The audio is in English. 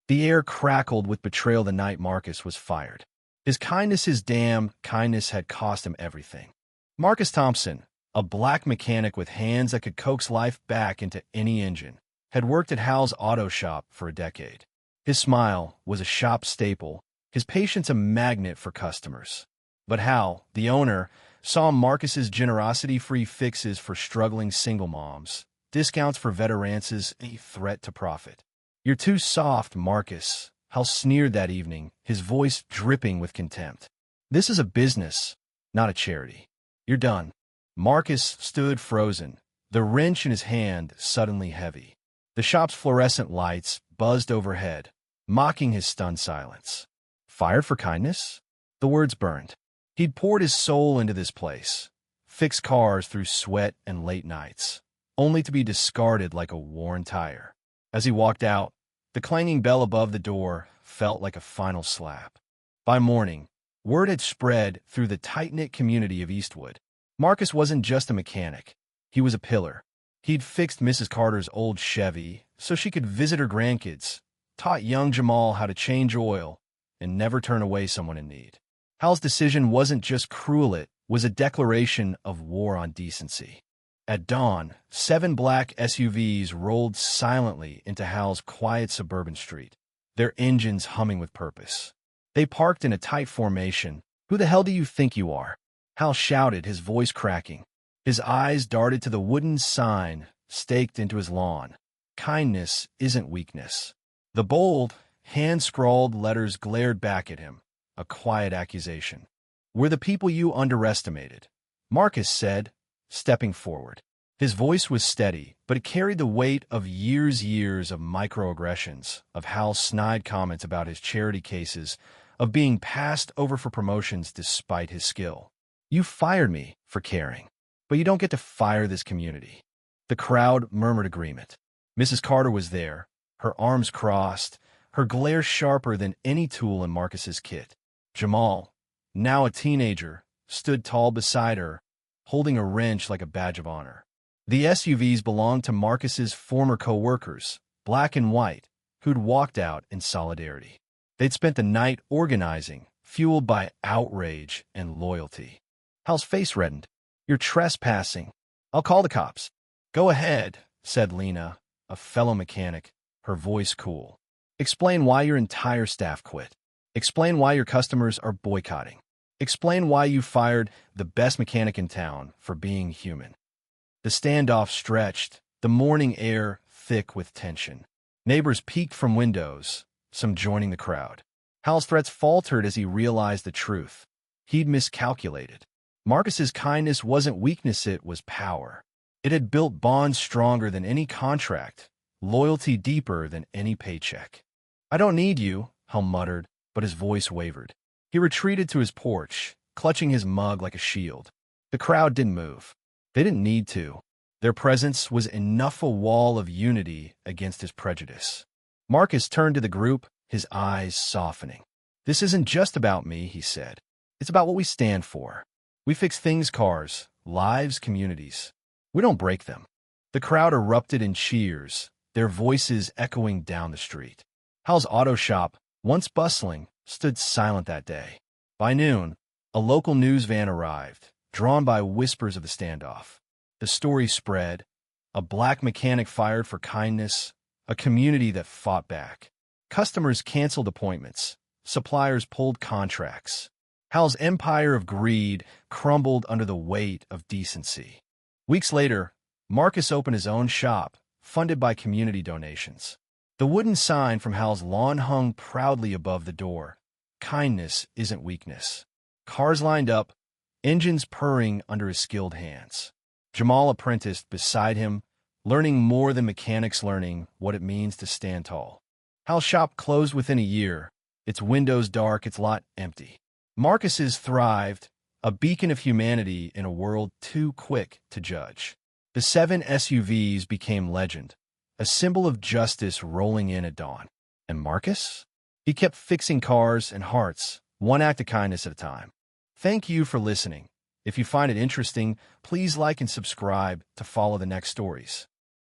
The air crackled with betrayal the night Marcus was fired. His damn kindness had cost him everything. Marcus Thompson, a black mechanic with hands that could coax life back into any engine, had worked at Hal's auto shop for a decade. His smile was a shop staple, his patience a magnet for customers. But Hal, the owner, saw Marcus's generosity-free fixes for struggling single moms, discounts for veterans as a threat to profit. "You're too soft, Marcus," Hal sneered that evening, his voice dripping with contempt. "This is a business, not a charity. You're done." Marcus stood frozen, the wrench in his hand suddenly heavy. The shop's fluorescent lights buzzed overhead, mocking his stunned silence. Fired for kindness? The words burned. He'd poured his soul into this place, fixed cars through sweat and late nights, only to be discarded like a worn tire. As he walked out, the clanging bell above the door felt like a final slap. By morning, word had spread through the tight-knit community of Eastwood. Marcus wasn't just a mechanic. He was a pillar. He'd fixed Mrs. Carter's old Chevy so she could visit her grandkids, taught young Jamal how to change oil, and never turn away someone in need. Hal's decision wasn't just cruel, it was a declaration of war on decency. At dawn, 7 black SUVs rolled silently into Hal's quiet suburban street, their engines humming with purpose. They parked in a tight formation. "Who the hell do you think you are?" Hal shouted, his voice cracking. His eyes darted to the wooden sign staked into his lawn. "Kindness isn't weakness." The bold, hand-scrawled letters glared back at him, a quiet accusation. "We're the people you underestimated," Marcus said, stepping forward. His voice was steady, but it carried the weight of years of microaggressions, of Hal's snide comments about his charity cases, of being passed over for promotions despite his skill. "You fired me for caring, but you don't get to fire this community." The crowd murmured agreement. Mrs. Carter was there, her arms crossed, her glare sharper than any tool in Marcus's kit. Jamal, now a teenager, stood tall beside her, holding a wrench like a badge of honor. The SUVs belonged to Marcus's former co-workers, black and white, who'd walked out in solidarity. They'd spent the night organizing, fueled by outrage and loyalty. Hal's face reddened. "You're trespassing. I'll call the cops." "Go ahead," said Lena, a fellow mechanic, her voice cool. "Explain why your entire staff quit. Explain why your customers are boycotting. Explain why you fired the best mechanic in town for being human." The standoff stretched, the morning air thick with tension. Neighbors peeked from windows, some joining the crowd. Hal's threats faltered as he realized the truth. He'd miscalculated. Marcus's kindness wasn't weakness, it was power. It had built bonds stronger than any contract, loyalty deeper than any paycheck. "I don't need you," Hal muttered, but his voice wavered. He retreated to his porch, clutching his mug like a shield. The crowd didn't move. They didn't need to. Their presence was enough a wall of unity against his prejudice. Marcus turned to the group, his eyes softening. "This isn't just about me," he said. "It's about what we stand for. We fix things, cars, lives, communities. We don't break them." The crowd erupted in cheers, their voices echoing down the street. Hal's auto shop, once bustling, stood silent that day. By noon, a local news van arrived, drawn by whispers of the standoff. The story spread: a black mechanic fired for kindness, a community that fought back. Customers canceled appointments, suppliers pulled contracts. Hal's empire of greed crumbled under the weight of decency. Weeks later, Marcus opened his own shop, funded by community donations. The wooden sign from Hal's lawn hung proudly above the door. "Kindness isn't weakness." Cars lined up, engines purring under his skilled hands. Jamal apprenticed beside him, learning more than mechanics learning what it means to stand tall. Hal's shop closed within a year, its windows dark, its lot empty. Marcus's thrived, a beacon of humanity in a world too quick to judge. The 7 SUVs became legend, a symbol of justice rolling in at dawn. And Marcus? He kept fixing cars and hearts, one act of kindness at a time. Thank you for listening. If you find it interesting, please like and subscribe to follow the next stories.